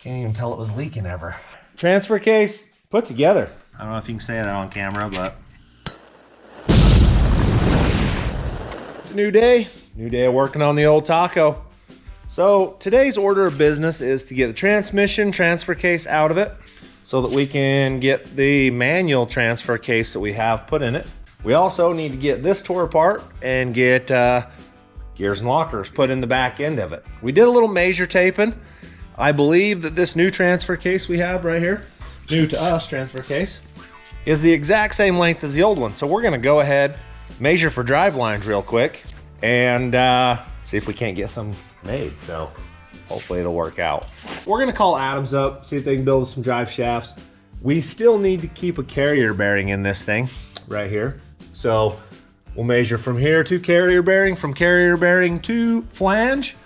Can't even tell it was leaking ever. Transfer case put together. I don't know if you can say that on camera, but it's a new day. New day of working on the old taco. So today's order of business is to get the transmission transfer case out of it so that we can get the manual transfer case that we have put in it. We also need to get this tore apart and get gears and lockers put in the back end of it. We did a little measure taping. I believe that this new transfer case we have right here, new to us transfer case, is the exact same length as the old one. So we're gonna go ahead, measure for drive lines real quick, and see if we can't get some made. So hopefully it'll work out. We're gonna call Adams up, see if they can build some drive shafts. We still need to keep a carrier bearing in this thing right here. So we'll measure from here to carrier bearing, from carrier bearing to flange,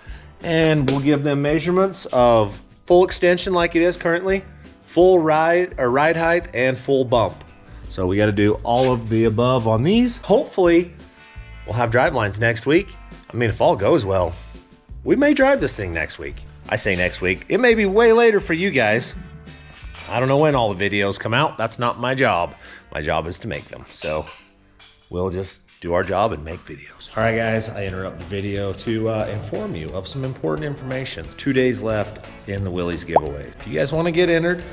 and we'll give them measurements of full extension like it is currently, full ride height, and full bump. So we got to do all of the above on these. Hopefully we'll have drive lines next week. I mean, if all goes well, we may drive this thing next week. I say next week. It may be way later for you guys. I don't know when all the videos come out. That's not my job. My job is to make them. So we'll just do our job and make videos. All right, guys, I interrupt the video to inform you of some important information. 2 days left in the Willys giveaway. If you guys want to get entered,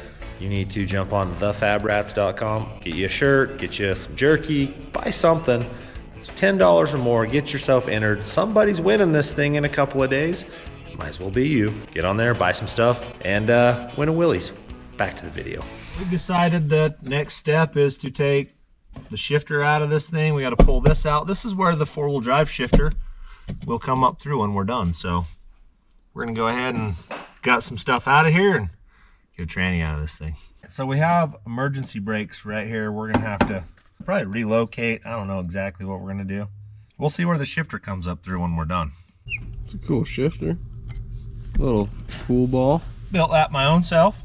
you need to jump on thefabrats.com, get you a shirt, get you some jerky, buy something. It's $10 or more, get yourself entered. Somebody's winning this thing in a couple of days. Might as well be you. Get on there, buy some stuff, and win a Willys. Back to the video. We decided that next step is to take the shifter out of this thing. We got to pull this out. This is where the four-wheel drive shifter will come up through when we're done. So we're gonna go ahead and gut some stuff out of here and get a tranny out of this thing. So we have emergency brakes right here. We're gonna have to probably relocate. I don't know exactly what we're gonna do. We'll see where the shifter comes up through when we're done. It's a cool shifter. Little cool ball. Built that my own self.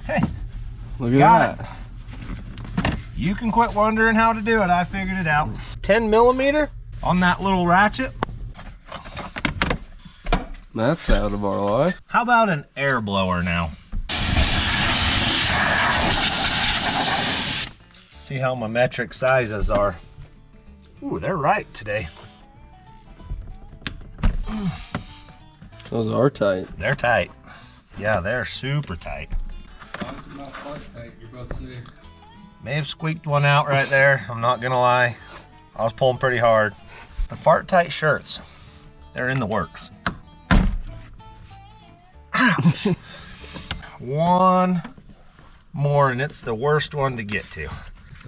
Hey, look at got that. it. You can quit wondering how to do it. I figured it out. 10 millimeter on that little ratchet. That's out of our life. How about an air blower now? See how my metric sizes are. Ooh, they're right today. Those are tight. They're tight. Yeah, they're super tight. May have squeaked one out right there. I'm not gonna lie. I was pulling pretty hard. The fart tight shirts, they're in the works. Ouch. One more and it's the worst one to get to.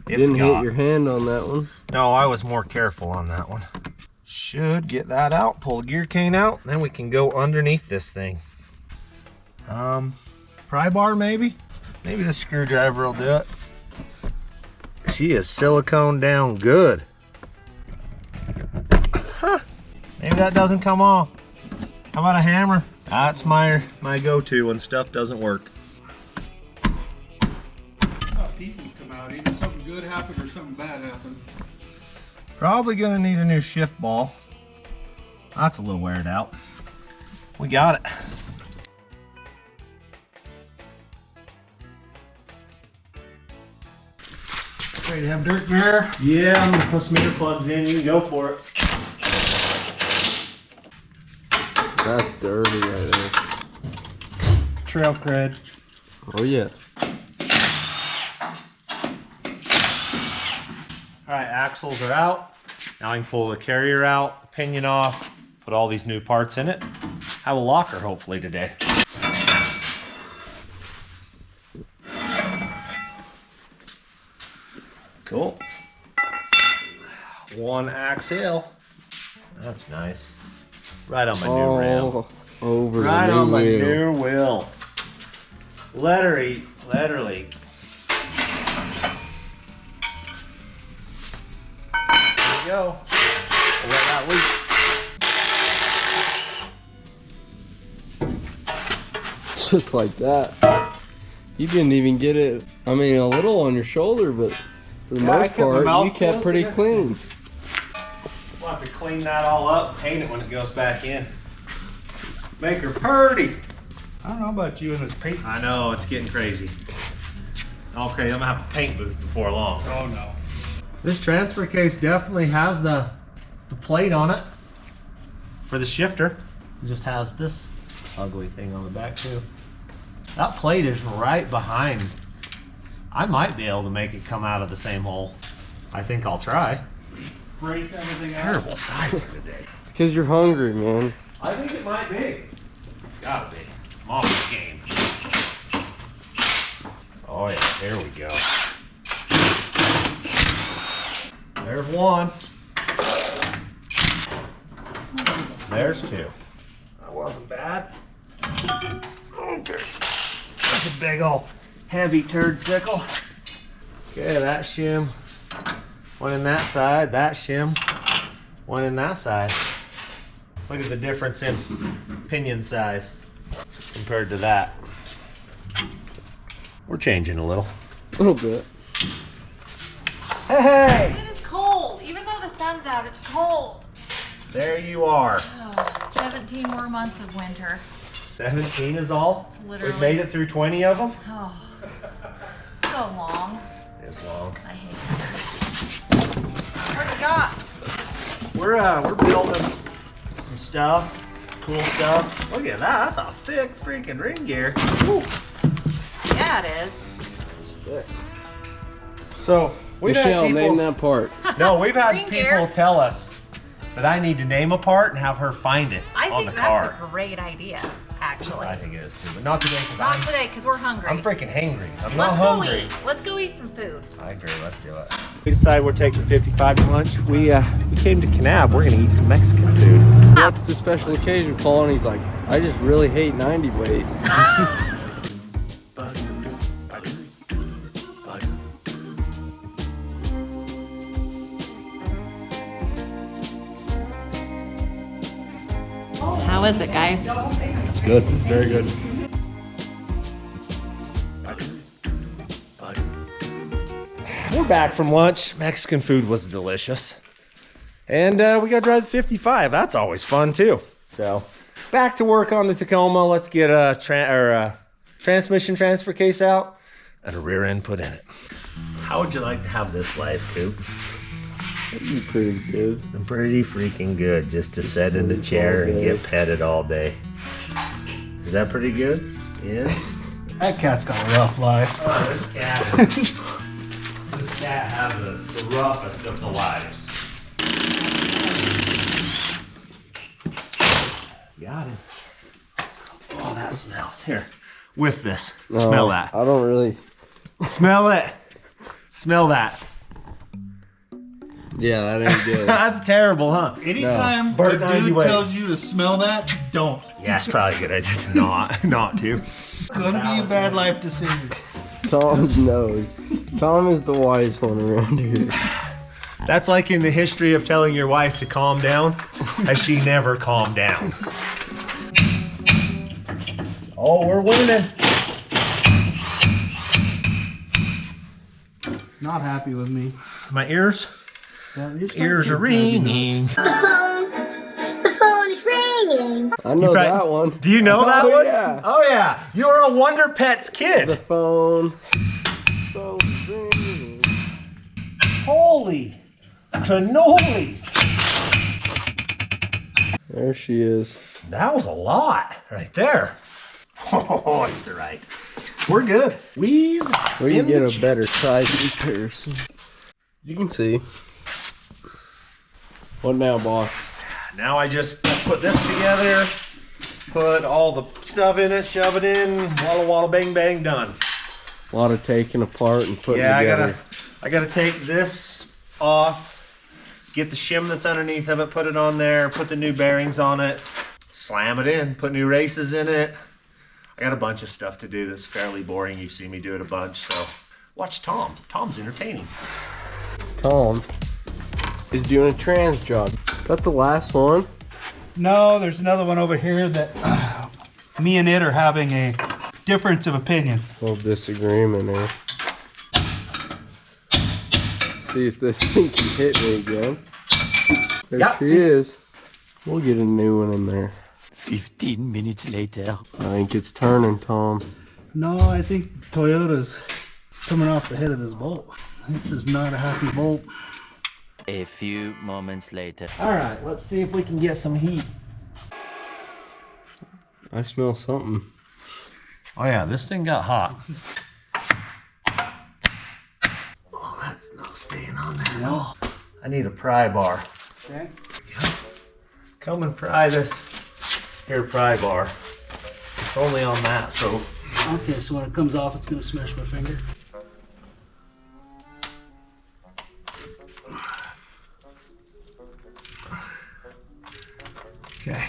Didn't hit your hand on that one. No, I was more careful on that one. Should get that out, pull the gear cane out, then we can go underneath this thing. Pry bar maybe? Maybe the screwdriver will do it. She is silicone down good. Huh. Maybe that doesn't come off. How about a hammer? That's my go-to when stuff doesn't work. I saw pieces come out. Either something good happened or something bad happened. Probably gonna need a new shift ball. That's a little weared out. We got it. Ready to have dirt mirror? Yeah, I'm gonna put some earplugs in. You can go for it. That's dirty right there. Trail cred. Oh yeah. All right, axles are out. Now I can pull the carrier out, pinion off, put all these new parts in it. Have a locker hopefully today. Cool. One axle. That's nice. Right on my new rail. Over Right the new on my wheel. new wheel. Let her eat. Let her leak. There we go. We'll let that leak. Just like that. You didn't even get it, I mean, a little on your shoulder, but for the Yeah, I most kept my part, mouth you kept closed pretty there. clean. We'll have to clean that all up, paint it when it goes back in. Make her purty. I don't know about you and this paint. I know, it's getting crazy. Okay, I'm gonna have a paint booth before long. Oh no. This transfer case definitely has the plate on it for the shifter. It just has this ugly thing on the back too. That plate is right behind. I might be able to make it come out of the same hole. I think I'll try. Brace everything out. Terrible size for today. It's because you're hungry, man. I think it might be. Gotta be. I'm off the game. Oh yeah, there we go. There's one. There's two. That wasn't bad. Okay. That's a big old heavy turd sickle. Okay, that shim. One in that side, that shim. One in that side. Look at the difference in pinion size compared to that. We're changing a little. A little bit. Hey! It is cold. Even though the sun's out, it's cold. There you are. Oh, 17 more months of winter. 17 is all? It's literally. We've made it through 20 of them? Oh, it's so long. It's long. I hate winter. What you got? We're building some stuff. Cool stuff. Look at that. That's a thick freaking ring gear. Woo. Yeah, it is. It's thick. So, we've Michelle, had people... name that part. No, we've had Ring people gear. tell us that I need to name a part and have her find it I on think the that's car. a great idea, actually. I think it is too, but not today because Not today, because we're hungry. I'm freaking hangry. I'm not Let's go hungry. eat. Let's go eat some food. I agree. Let's do it. We decided we're taking 55 to lunch. We came to Kanab. We're gonna eat some Mexican food. What's the special occasion, Paul? And he's like, I just really hate 90 weight. How is it, guys? It's good. Very good. We're back from lunch. Mexican food was delicious. And we got to drive the 55. That's always fun too. So back to work on the Tacoma. Let's get a transmission transfer case out and a rear end put in it. How would you like to have this life, Coop? That'd be pretty good. I'm pretty freaking good just to sit in the chair and get petted all day. Is that pretty good? Yeah? That cat's got a rough life. Oh, this cat has the roughest of the lives. Got it. Oh, that smells. Here, whiff this. Smell that. I don't really. Smell it. Smell that. Yeah, that ain't good. That's terrible, huh? Anytime Bert a 90 dude weight. tells you to smell that, don't. Yeah, it's probably a good idea to not to. It's gonna be a bad life decision. Tom's nose. Tom is the wise one around here. That's like in the history of telling your wife to calm down, as she never calmed down. Oh, we're winning. Not happy with me. My ears Yeah, you're starting are to ringing. The phone is ringing. I know probably- that one. Do you know that Oh, one? yeah. Oh yeah. You're a Wonder Pets The kid. phone. Phone's ringing. Holy cannolis. There she is. That was a lot right there. Oh, it's the right. We're good. Wheeze. Where you in get the a ch- better size comparison. You can see. What now, boss? Now I just put this together, put all the stuff in it, shove it in, walla walla bang bang, done. A lot of taking apart and putting Yeah, together. I gotta take this off, get the shim that's underneath of it, put it on there, put the new bearings on it, slam it in, put new races in it. I got a bunch of stuff to do that's fairly boring. You've seen me do it a bunch, so watch Tom. Tom's entertaining. Tom is doing a trans job. Got the last one. No, there's another one over here that me and it are having a difference of opinion. Little disagreement there. See if this thing can hit me again. There Yep, she see? is. We'll get a new one in there. 15 minutes later. I think it's turning, Tom. No, I think Toyota's coming off the head of this bolt. This is not a happy bolt. A few moments later. All right, let's see if we can get some heat. I smell something. Oh yeah, this thing got hot. Oh, that's not staying on there at all. I need a pry bar. Okay. Come and pry this here pry bar. It's only on that, so Okay, so when it comes off, it's gonna smash my finger. okay.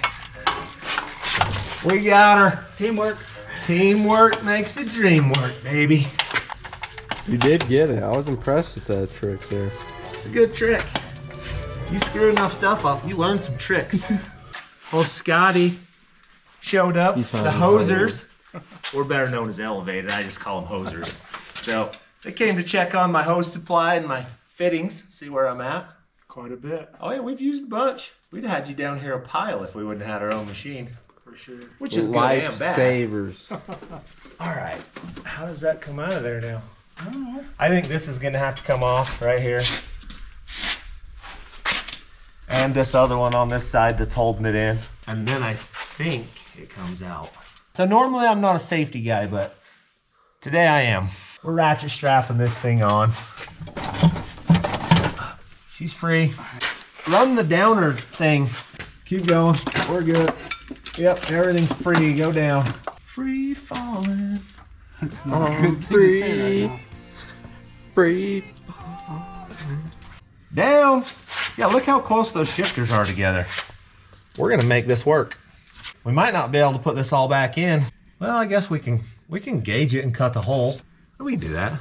We got her. Teamwork. Teamwork makes the dream work, baby. You did get it. I was impressed with that trick there. It's a good trick. You screw enough stuff up, you learn some tricks. Well, Scotty showed up, He's the fine. hosers, or better known as Elevated, I just call them hosers. So they came to check on my hose supply and my fittings, see where I'm at. Quite a bit, Oh yeah, we've used a bunch. We'd have had you down here a pile if we wouldn't have had our own machine, for sure. which is good and bad. Lifesavers. All right, how does that come out of there now? I don't know. I think this is gonna have to come off right here. And this other one on this side that's holding it in. And then I think it comes out. So normally I'm not a safety guy, but today I am. We're ratchet strapping this thing on. She's free. Run the downer thing. Keep going. We're good. Yep, everything's free. Go down. Free falling. It's not a good thing to say right now. Free. Down. Yeah, look how close those shifters are together. We're gonna make this work. We might not be able to put this all back in. Well, I guess we can gauge it and cut the hole. We can do that.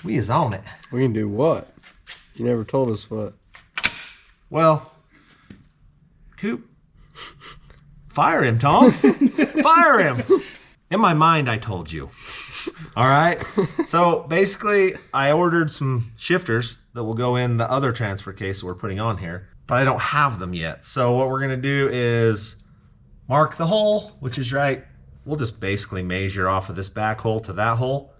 We is on it. We can do what? You never told us what. Well, Coop, fire him, Tom. Fire him. In my mind, I told you. All right. So basically, I ordered some shifters that will go in the other transfer case that we're putting on here, but I don't have them yet. So what we're gonna do is mark the hole, which is right. We'll just basically measure off of this back hole to that hole.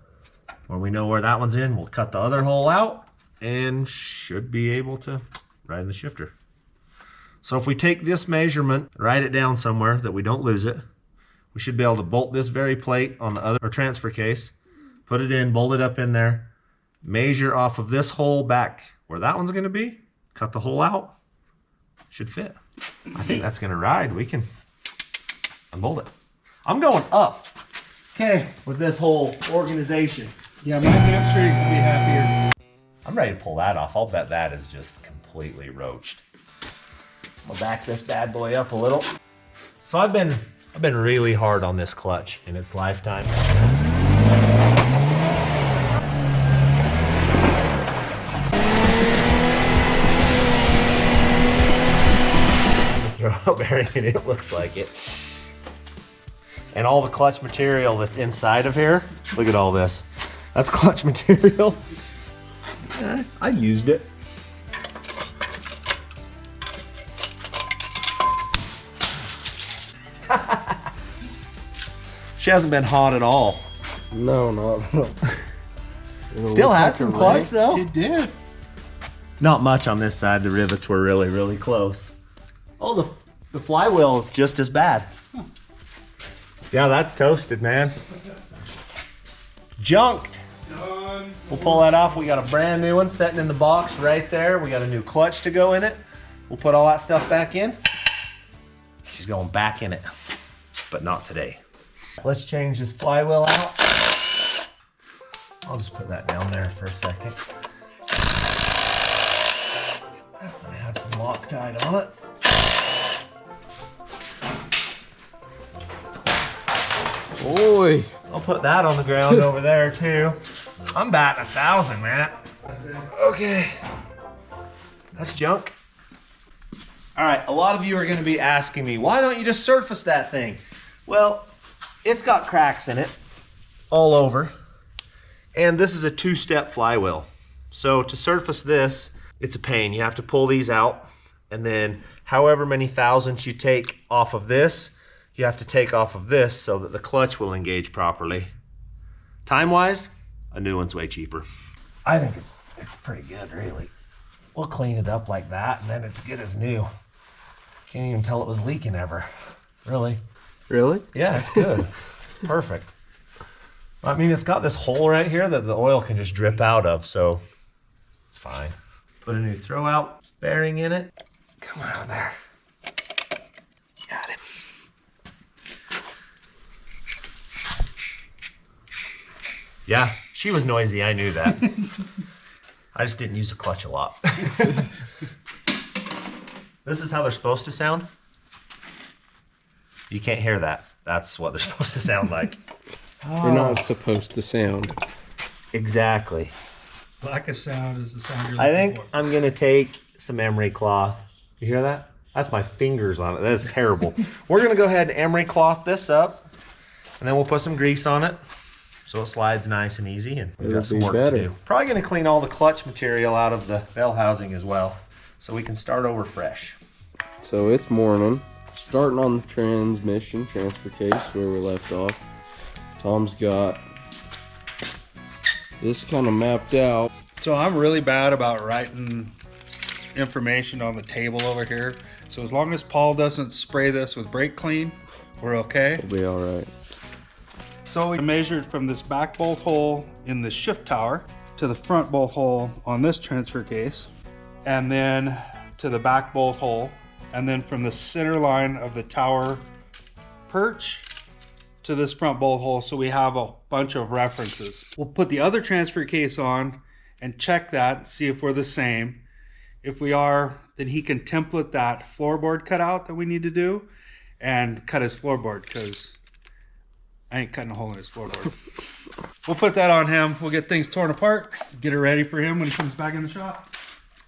When we know where that one's in, we'll cut the other hole out and should be able to ride in the shifter. So if we take this measurement, write it down somewhere that we don't lose it, we should be able to bolt this very plate on the other transfer case, put it in, bolt it up in there, measure off of this hole back where that one's gonna be, cut the hole out, should fit. I think that's gonna ride. We can unbolt it. I'm going up, okay, with this whole organization. Yeah, my hamstrings would be happier. I'm ready to pull that off. I'll bet that is just completely roached. I'll back this bad boy up a little. So I've been really hard on this clutch in its lifetime. Throw up everything, it looks like it. And all the clutch material that's inside of here, look at all this. That's clutch material. I used it. She hasn't been hot at all. No, not at all. Still had some clutch though. It did. Not much on this side. The rivets were really, really close. Oh, the flywheel is just as bad. Yeah, that's toasted, man. Junked. We'll pull that off. We got a brand new one sitting in the box right there. We got a new clutch to go in it. We'll put all that stuff back in. She's going back in it, but not today. Let's change this flywheel out. I'll just put that down there for a second. I'm gonna have some Loctite on it. Oi. I'll put that on the ground over there too. I'm batting 1,000, man. Okay. That's junk. All right, a lot of you are gonna be asking me, why don't you just surface that thing? Well, it's got cracks in it all over. And this is a 2-step flywheel. So to surface this, it's a pain. You have to pull these out, and then however many thousandths you take off of this, you have to take off of this so that the clutch will engage properly. Time-wise, a new one's way cheaper. I think it's pretty good, really. We'll clean it up like that, and then it's good as new. Can't even tell it was leaking ever. Really? Really? Yeah, it's good. It's perfect. I mean, it's got this hole right here that the oil can just drip out of, so it's fine. Put a new throwout bearing in it. Come out of there. Got him. Yeah, she was noisy, I knew that. I just didn't use the clutch a lot. This is how they're supposed to sound. You can't hear that. That's what they're supposed to sound like. They're not supposed to sound. Exactly. Lack of sound is the sound you're I looking think for. I'm gonna take some emery cloth. You hear that? That's my fingers on it. That is terrible. We're gonna go ahead and emery cloth this up, and then we'll put some grease on it so it slides nice and easy, and we've got some It'll work be to better. do. Probably gonna clean all the clutch material out of the bell housing as well, so we can start over fresh. So it's morning. Starting on the transmission transfer case where we left off. Tom's got this kind of mapped out. So I'm really bad about writing information on the table over here. So as long as Paul doesn't spray this with brake clean, we're okay. We'll be all right. So we measured from this back bolt hole in the shift tower to the front bolt hole on this transfer case, and then to the back bolt hole, and then from the center line of the tower perch to this front bolt hole, so we have a bunch of references. We'll put the other transfer case on and check that, see if we're the same. If we are, then he can template that floorboard cutout that we need to do and cut his floorboard, because I ain't cutting a hole in his floorboard. We'll put that on him. We'll get things torn apart, get it ready for him when he comes back in the shop.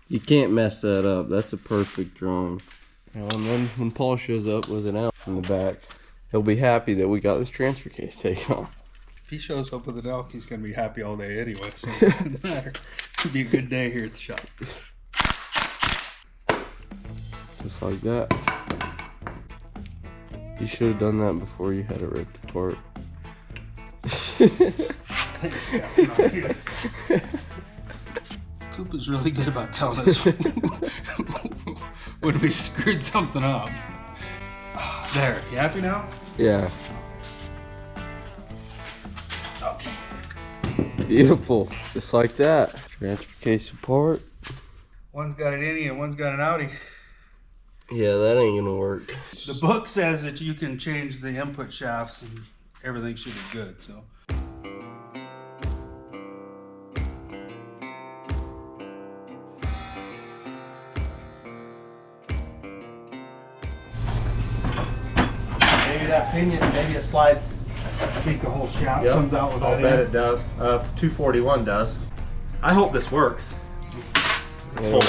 You can't mess that up. That's a perfect drawing. And then when Paul shows up with an out from the back, he'll be happy that we got this transfer case taken off. If he shows up with an elk, he's going to be happy all day anyway, so it doesn't matter. It'll be a good day here at the shop. Just like that. You should have done that before you had it ripped apart. Coop is really good about telling us when we screwed something up. There, you happy now? Yeah. Beautiful. Just like that. Transfer case apart. One's got an innie and one's got an outie. Yeah, that ain't gonna work. The book says that you can change the input shafts and everything should be good, so. Maybe that pinion, maybe it slides. I think the whole shaft comes out with I'll that bet in. it does. 241 does. I hope this works. This whole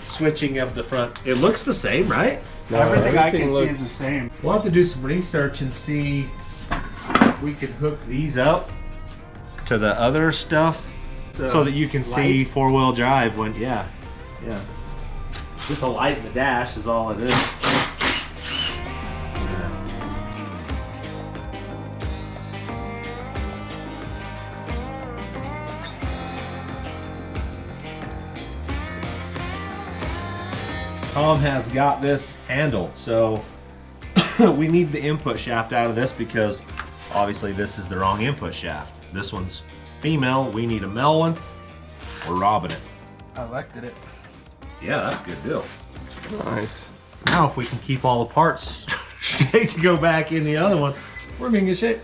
switching of the front. It looks the same, right? No, Everything I everything can see looks- is the same. We'll have to do some research and see if we could hook these up to the other stuff so that you can see light? four-wheel drive when, yeah. Just a light in the dash is all it is. Tom has got this handled, so we need the input shaft out of this because obviously this is the wrong input shaft. This one's female, we need a male one. We're robbing it. I elected it. Yeah, that's a good deal. Nice. Now if we can keep all the parts straight to go back in the other one, we're in good shape.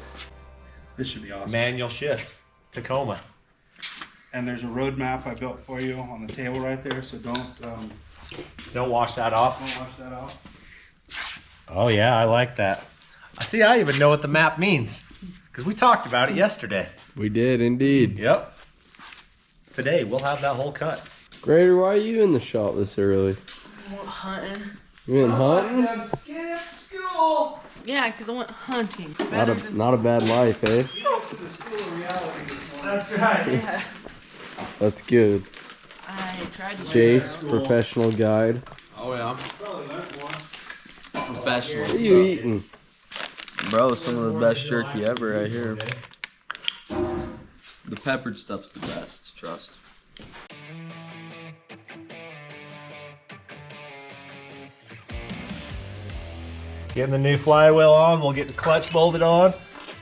This should be awesome. Manual shift, Tacoma. And there's a road map I built for you on the table right there, so don't Don't wash that off. wash that off. Oh yeah, I like that. I see, I even know what the map means because we talked about it yesterday. We did indeed. Yep. Today we'll have that whole cut. Grader, why are you in the shop this early? Hunting. You went hunting? Skip school. Yeah, because I went hunting. Not a bad life, eh? That's right. Yeah, That's good. I tried to. Jace, professional guide. Oh yeah, I'm professional. What are you eating? Bro, some of the best jerky ever right here. The peppered stuff's the best, trust. Getting the new flywheel on, we'll get the clutch bolted on.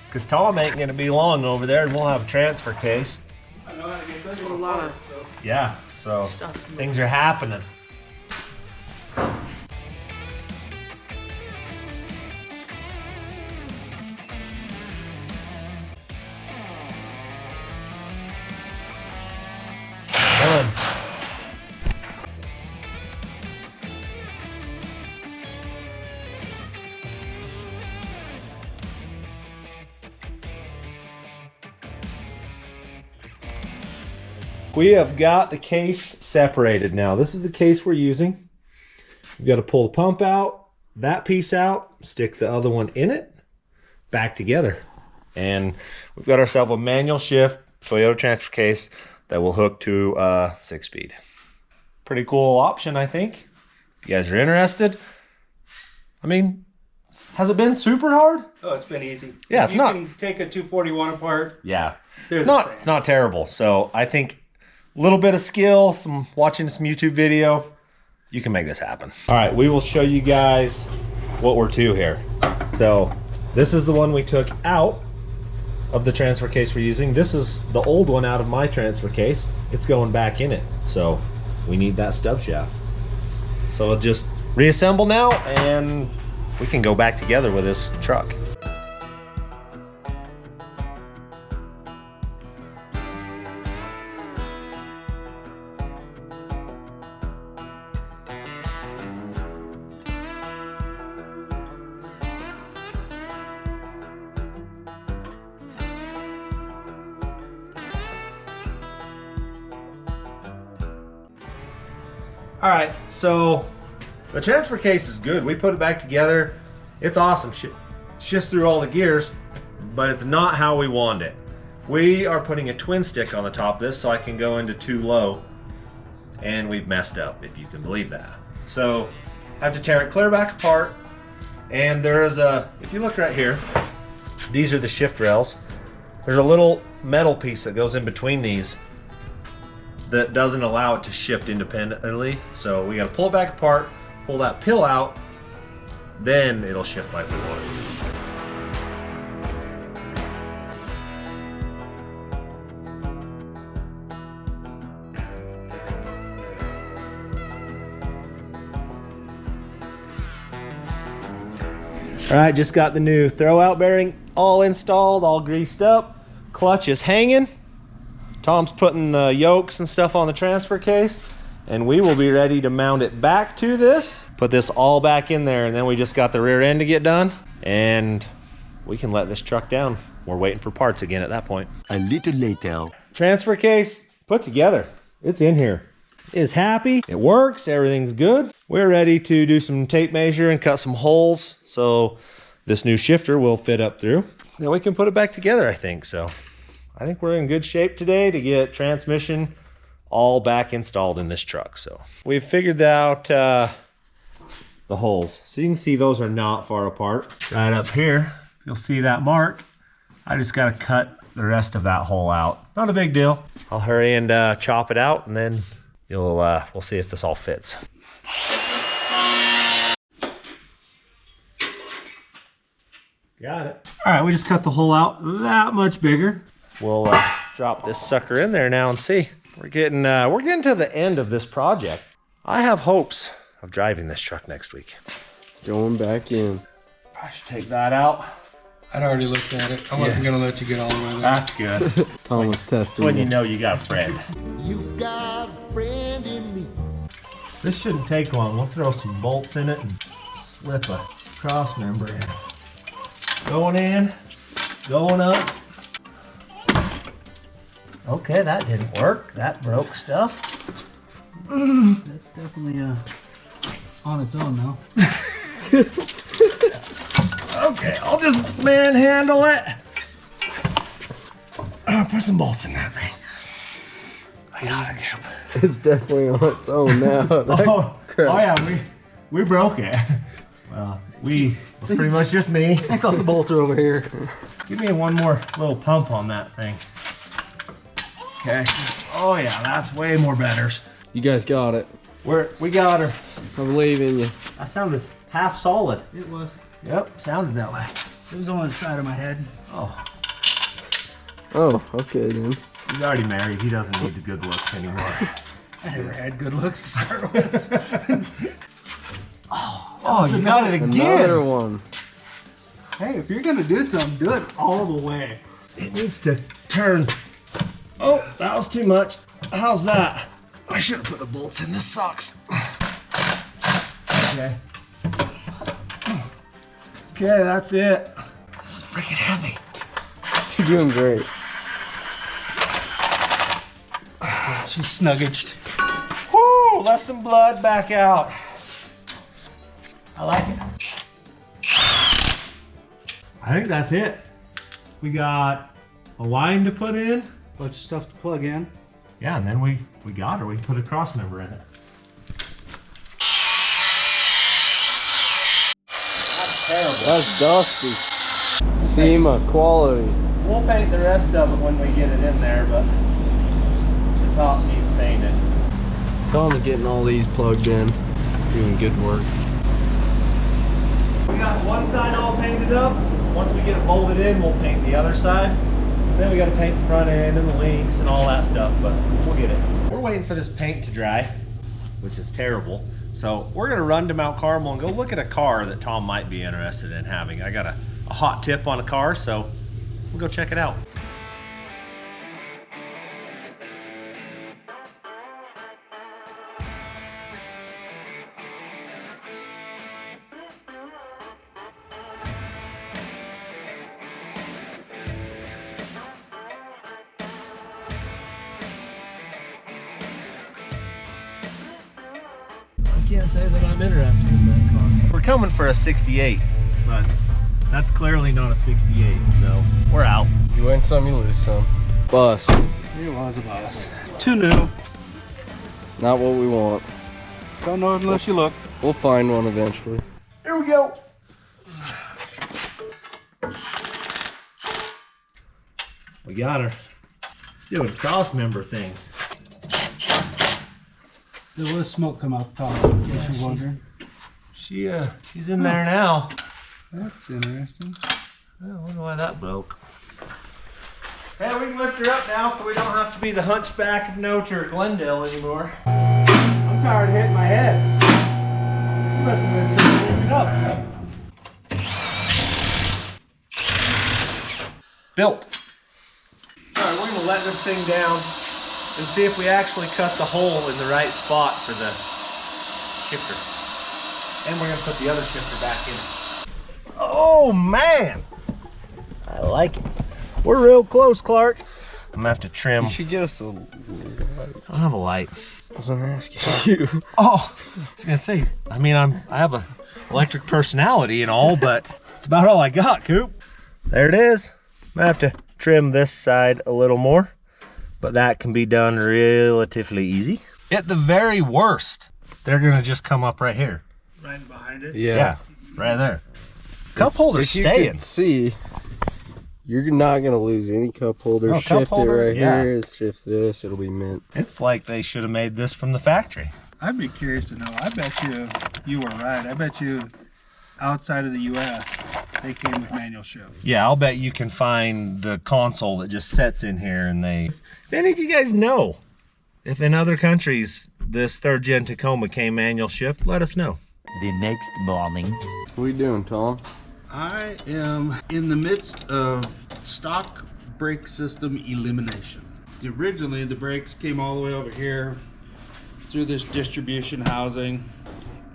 Because Tom ain't gonna be long over there and we'll have a transfer case. I know how to get this one on, so. Yeah, so things are happening. Done. We have got the case separated now. This is the case we're using. We've got to pull the pump out, that piece out, stick the other one in it, back together. And we've got ourselves a manual shift Toyota transfer case that will hook to 6-speed. Pretty cool option, I think. If you guys are interested. I mean, has it been super hard? Oh, it's been easy. Yeah, it's not. You can take a 241 apart. Yeah. They're It's the not, same. it's not terrible. So I think a little bit of skill, watching some YouTube video, you can make this happen. All right, we will show you guys what we're to here. So this is the one we took out of the transfer case we're using. This is the old one out of my transfer case. It's going back in it. So we need that stub shaft. So we'll just reassemble now and we can go back together with this truck. All right, so the transfer case is good. We put it back together. It's awesome. Shifts through all the gears, but it's not how we want it. We are putting a twin stick on the top of this so I can go into too low, and we've messed up, if you can believe that. So I have to tear it clear back apart, and there is if you look right here, these are the shift rails. There's a little metal piece that goes in between these that doesn't allow it to shift independently. So we gotta pull it back apart, pull that pill out, then it'll shift like we want it to. All right, just got the new throwout bearing all installed, all greased up. Clutch is hanging. Tom's putting the yokes and stuff on the transfer case, and we will be ready to mount it back to this. Put this all back in there, and then we just got the rear end to get done, and we can let this truck down. We're waiting for parts again at that point. A little later. Transfer case put together. It's in here. It's happy. It works. Everything's good. We're ready to do some tape measure and cut some holes so this new shifter will fit up through. Then we can put it back together, I think. So I think we're in good shape today to get transmission all back installed in this truck. So we've figured out the holes. So you can see those are not far apart. Right up here, you'll see that mark. I just got to cut the rest of that hole out. Not a big deal. I'll hurry and chop it out, and then we'll see if this all fits. Got it. All right, we just cut the hole out that much bigger. We'll drop this sucker in there now and see. We're getting to the end of this project. I have hopes of driving this truck next week. Going back in. I should take that out. I'd already looked at it. I wasn't gonna let you get all the way there. That's good. Tom was That's testing when me. you know you got a friend. You got a friend in me. This shouldn't take long. We'll throw some bolts in it and slip a cross member in. Going in, going up. Okay, that didn't work. That broke stuff. That's definitely on its own now. Okay, I'll just manhandle it. Put some bolts in that thing. I got it. It's definitely on its own now. Oh yeah, we broke it. Well, we It's pretty much just me. I thought the bolts are over here. Give me one more little pump on that thing. Okay. Oh yeah, that's way more better. You guys got it. We got her. I believe in you. That sounded half solid. It was. Yep, sounded that way. It was on the side of my head. Oh, Oh, okay then. he's already married. He doesn't need the good looks anymore. I never had good looks to start with. Oh, you got it again. Another one. Hey, if you're gonna do something, do it all the way. It needs to turn. Oh, that was too much. How's that? I should have put the bolts in. This sucks. Okay. Okay, that's it. This is freaking heavy. You're doing great. She's snuggaged. Whoo! Let some blood back out. I like it. I think that's it. We got a line to put in. Bunch of stuff to plug in. Yeah, and then we got her. We can put a cross member in it. That's terrible. That's dusty. SEMA quality. We'll paint the rest of it when we get it in there, but the top needs painted. Tom's getting all these plugged in. Doing good work. We got one side all painted up. Once we get it bolted in, we'll paint the other side. Then we got to paint the front end and the links and all that stuff, but we'll get it. We're waiting for this paint to dry, which is terrible. So we're gonna run to Mount Carmel and go look at a car that Tom might be interested in having. I got a hot tip on a car, so we'll go check it out. I can't say that I'm interested in that car. We're coming for a 68, but that's clearly not a 68, so we're out. You win some, you lose some. Bust. It was a bus. Too new. Not what we want. Don't know unless you look. We'll find one eventually. Here we go. We got her. Let's do cross member things. There was smoke come out the top, in case you're wondering. She's in there now. That's interesting. I wonder why that broke. Hey, we can lift her up now so we don't have to be the hunchback of Notre Glendale anymore. I'm tired of hitting my head. Let this thing lift it up. Built. Alright, we're gonna let this thing down and see if we actually cut the hole in the right spot for the shifter. And we're gonna put the other shifter back in. Oh man! I like it. We're real close, Clark. I'm gonna have to trim. You should get us a... I don't have a light. I was gonna ask you. Oh, I was gonna say, I mean, I have a electric personality and all, but it's about all I got, Coop. There it is. I'm gonna have to trim this side a little more, but that can be done relatively easy. At the very worst, they're gonna just come up right here. Right behind it? Yeah, right there. Cup holder's If you staying. can see, you're not gonna lose any cup holders. Oh, cup Shift holder? it right Yeah. here. Shift this. It'll be mint. It's like they should have made this from the factory. I'd be curious to know. I bet you were right. I bet you outside of the U.S., they came with manual shift. Yeah, I'll bet you can find the console that just sets in here and they... If any of you guys know if in other countries this 3rd gen Tacoma came manual shift, let us know. The next morning. What are you doing, Tom? I am in the midst of stock brake system elimination. Originally, the brakes came all the way over here through this distribution housing,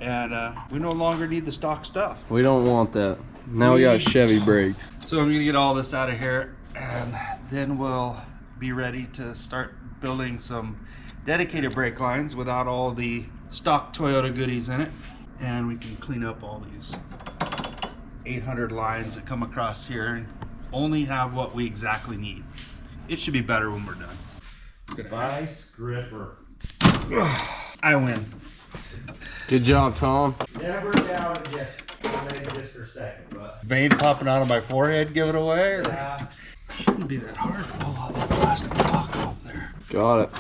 and we no longer need the stock stuff. We don't want that. Now we got Chevy brakes. So I'm gonna get all this out of here, and then we'll be ready to start building some dedicated brake lines without all the stock Toyota goodies in it. And we can clean up all these 800 lines that come across here and only have what we exactly need. It should be better when we're done. Vice gripper. I win. Good job, Tom. Never doubted you. maybe just for a second, but Vein popping out of my forehead, give it away? Or? Shouldn't be that hard to pull all that plastic block off there. Got it.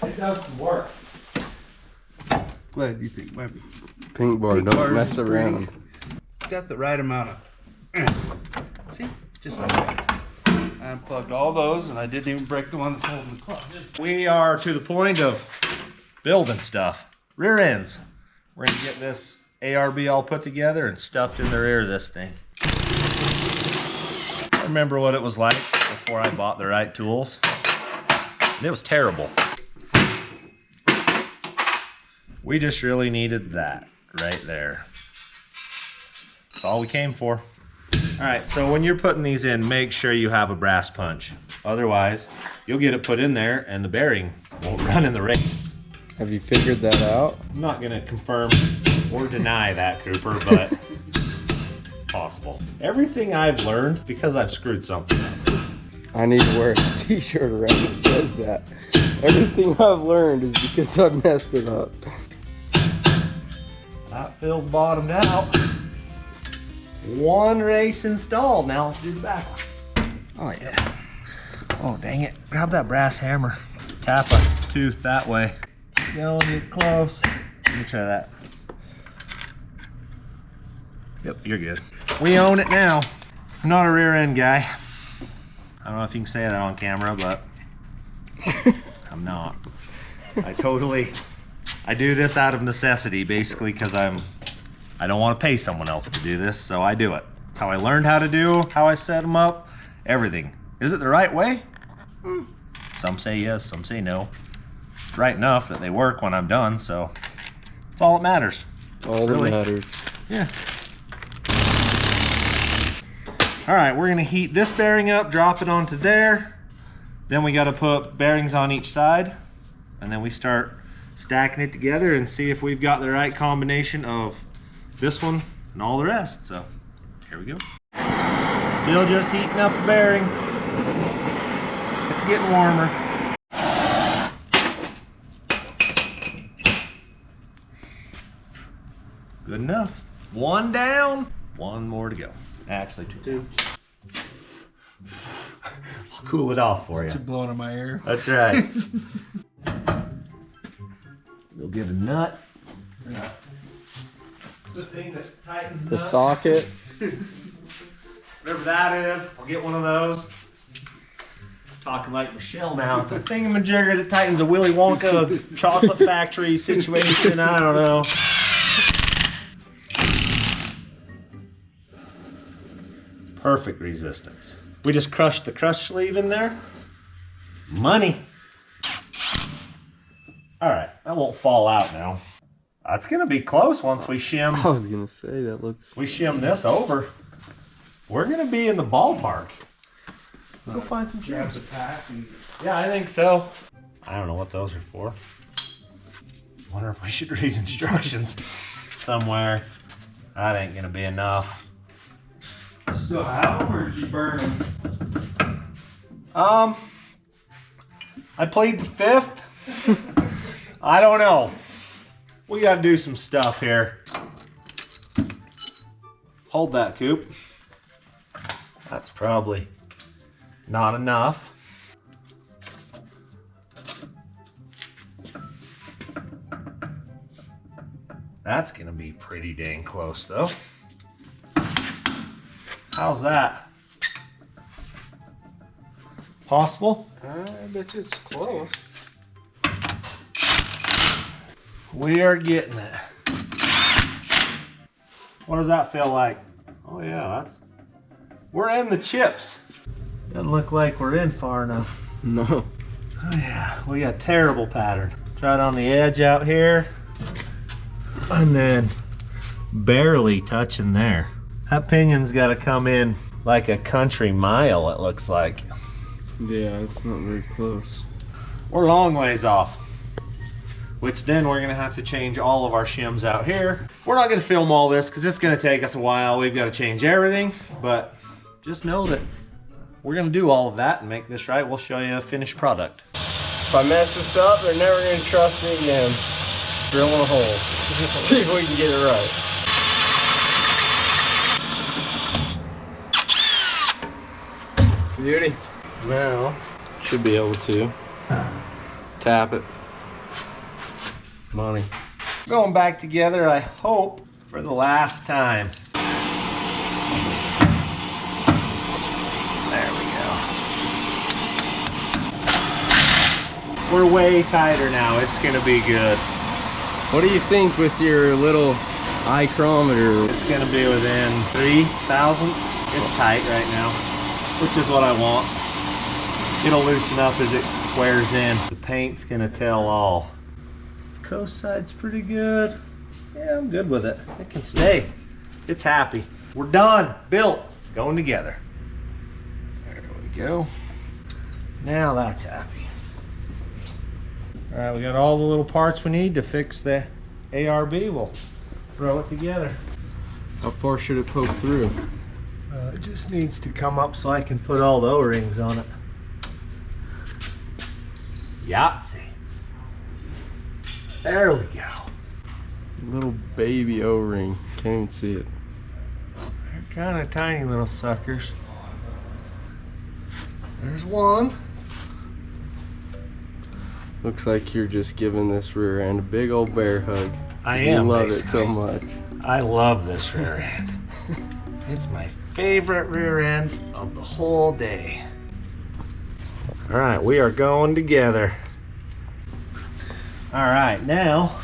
it does some work. Glad you think maybe Pink bar, Pink don't bars mess is around. it's got the right amount of. See, just like that. I unplugged all those, and I didn't even break the one that's holding the clutch. We are to the point of building stuff. Rear ends. We're gonna get this ARB all put together and stuffed in the rear of this thing. I remember what it was like before I bought the right tools. And it was terrible. We just really needed that right there. That's all we came for. All right, so when you're putting these in, make sure you have a brass punch. Otherwise, you'll get it put in there and the bearing won't run in the race. Have you figured that out? I'm not gonna confirm or deny that, Cooper, but it's possible. Everything I've learned because I've screwed something up. I need to wear a t-shirt around that says that. Everything I've learned is because I messed it up. That feels bottomed out. One race installed. Now let's do the back one. Oh yeah. Oh dang it. Grab that brass hammer. Tap a tooth that way. Going get close. Let me try that. Yep, you're good. We own it now. I'm not a rear end guy. I don't know if you can say that on camera, but I'm not. I do this out of necessity, basically, because I don't want to pay someone else to do this, so I do it. It's how I learned how to do, how I set them up, everything. Is it the right way? Some say yes, some say no. It's right enough that they work when I'm done, so it's all that matters. All that matters. Yeah. All right, we're gonna heat this bearing up, drop it onto there. Then we gotta put bearings on each side, and then we start stacking it together and see if we've got the right combination of this one and all the rest. So here we go. Still just heating up the bearing. It's getting warmer. Good enough. One down, one more to go. Actually, two. I'll cool it off for you. You're blowing in my ear. That's right. We'll get a nut. The thing that tightens The nut. socket. Whatever that is, I'll get one of those. Talking like Michelle now. It's a thingamajigger that tightens a Willy Wonka chocolate factory situation. I don't know. Perfect resistance. We just crushed the crush sleeve in there. Money. All right, that won't fall out now. That's gonna be close once we shim. I was gonna say that looks. We shim this over. We're gonna be in the ballpark. Go find some shims. A pack and Yeah, I think so. I don't know what those are for. Wonder if we should read instructions somewhere. That ain't gonna be enough. still have them, or did you burn them? I played the fifth. I don't know. We gotta do some stuff here. Hold that, Coop. That's probably not enough. That's gonna be pretty dang close though. How's that? Possible? I bet you it's close. We are getting it. What does that feel like? Oh yeah, we're in the chips. Doesn't look like we're in far enough. No. Oh yeah, we got a terrible pattern. Try it on the edge out here. And then barely touching there. That pinion's gotta come in like a country mile, it looks like. Yeah, it's not very close. We're a long ways off. Which then we're gonna have to change all of our shims out here. We're not gonna film all this because it's gonna take us a while. We've gotta change everything, but just know that we're gonna do all of that and make this right. We'll show you a finished product. If I mess this up, they're never gonna trust me again. Drilling a hole. See if we can get it right. Beauty. Now, should be able to tap it. Money. Going back together, I hope, for the last time. There we go. We're way tighter now. It's gonna be good. What do you think with your little micrometer? It's gonna be within 3 thousandths. It's tight right now, which is what I want. It'll loosen up as it wears in. The paint's gonna tell all. Coast side's pretty good. Yeah, I'm good with it. It can stay. It's happy. We're done. Built. Going together. There we go. Now that's happy. All right, we got all the little parts we need to fix the ARB. We'll throw it together. How far should it poke through? It just needs to come up so I can put all the O-rings on it. Yahtzee. There we go. Little baby O-ring. Can't even see it. They're kind of tiny little suckers. There's one. Looks like you're just giving this rear end a big old bear hug. I You am. love basically. it so much. I love this rear end. It's my favorite rear end of the whole day. All right, we are going together. All right, now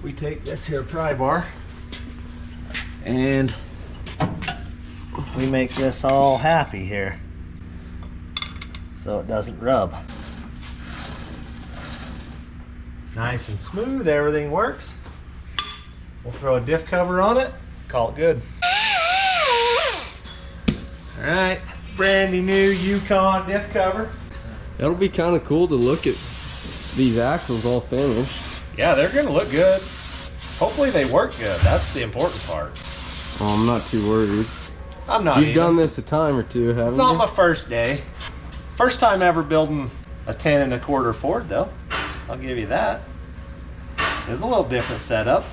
we take this here pry bar and we make this all happy here so it doesn't rub. Nice and smooth, everything works. We'll throw a diff cover on it, call it good. All right, brandy new Yukon diff cover. That'll be kind of cool to look at these axles all finished. Yeah, they're gonna look good. Hopefully they work good. That's the important part. Oh, I'm not too worried. I'm not You've either. done this a time or two, haven't you? It's not my first day. First time ever building a 10 1/4 Ford though. I'll give you that. It's a little different setup.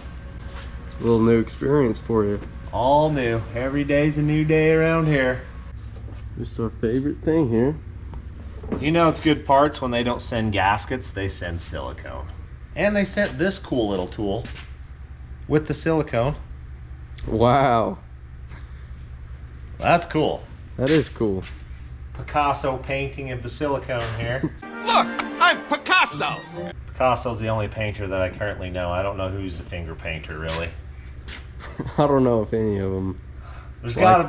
It's a little new experience for you. All new. Every day's a new day around here. Just our favorite thing here. You know it's good parts when they don't send gaskets, they send silicone. And they sent this cool little tool with the silicone. Wow. That's cool. That is cool. Picasso painting of the silicone here. Look, I'm Picasso. Picasso's the only painter that I currently know. I don't know who's the finger painter really. I don't know if any of them. There's gotta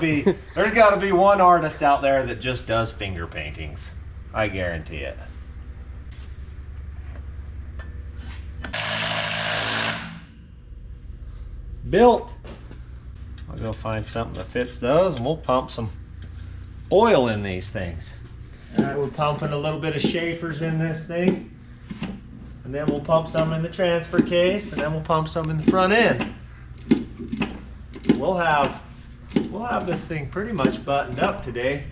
be one artist out there that just does finger paintings. I guarantee it. Built. I'll go find something that fits those and we'll pump some oil in these things. All right, we're pumping a little bit of Schaefer's in this thing. And then we'll pump some in the transfer case and then we'll pump some in the front end. We'll have this thing pretty much buttoned up today.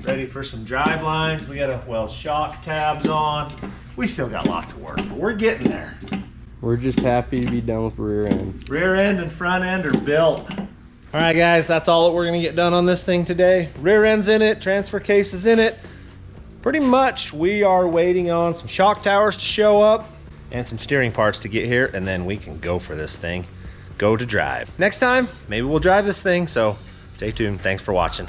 Ready for some drive lines. We gotta weld shock tabs on. We still got lots of work, but we're getting there. We're just happy to be done with rear end. Rear end and front end are built. All right, guys, that's all that we're gonna get done on this thing today. Rear end's in it, transfer case is in it. Pretty much we are waiting on some shock towers to show up and some steering parts to get here, and then we can go for this thing. Go to drive. Next time, maybe we'll drive this thing, so stay tuned. Thanks for watching.